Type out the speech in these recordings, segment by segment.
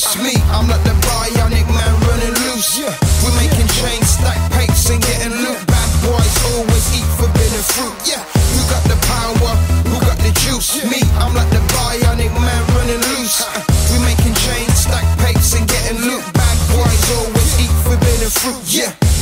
juice. Me, I'm like the bionic man running loose. We're making chains, stack papes and getting loot. Bad boys always eat forbidden fruit. Who got the power? Who got the juice? Me, I'm like the bionic man running loose. We're making chains, stack papes and getting loot. Bad boys always eat forbidden fruit.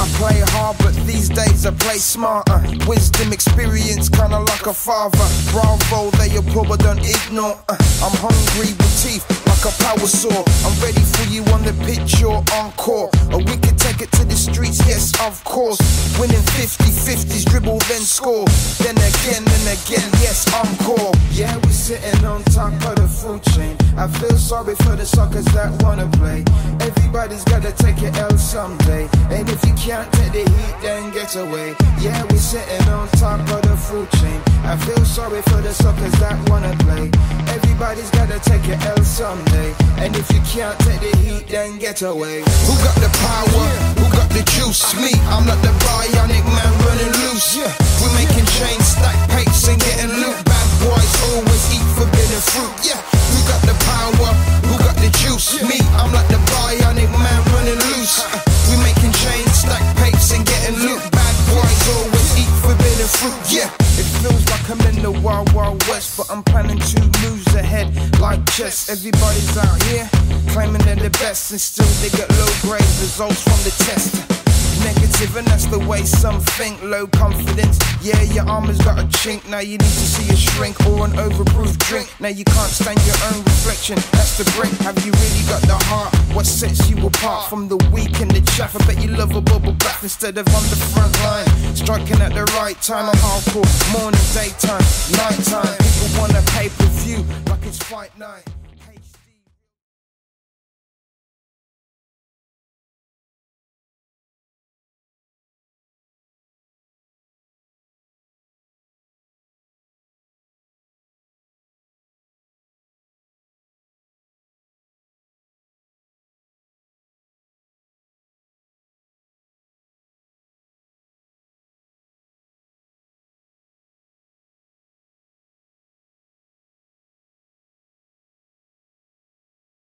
I play hard, but these days I play smarter. Wisdom, experience, kinda like a father. Bravo, they are poor but don't ignore. I'm hungry with teeth like a power saw. I'm ready for you on the pitch or encore. Or we can take it to the streets, yes, of course. Winning 50-50s, dribble then score. Then again and again, yes, encore. Yeah, we're sitting on top of the food chain. I feel sorry for the suckers that wanna play. Everybody's gotta take your L someday. And if you can't take the heat, then get away. Yeah, we're sitting on top of the food chain. I feel sorry for the suckers that wanna play. Everybody's gotta take your L someday. And if you can't take the heat, then get away. Who got the power? Who got the juice? Me, I'm like the bionic man running loose. We're making chains, stack papes and getting loot. Bad boys always eat forbidden fruit. Who got the power? Who got the juice? Me, I'm like the bionic man running loose. We're making chains, stack papes and getting loot. Bad boys always eat forbidden fruit. It feels like I'm in the wild, wild west, but I'm planning 2 moves ahead like chess. Everybody's out here claiming they're the best, and still they get low grade results from the test. Negative, and that's the way some think. Low confidence, yeah, your armor's got a chink. Now you need to see a shrink or an overproof drink. Now you can't stand your own reflection, that's the brink. Have you really got the heart? What sets you apart from the weak and the chaff? I bet you love a bubble bath instead of on the front line. Striking at the right time, I'm hardcore. Morning, daytime, nighttime. People wanna pay-per-view like it's fight night.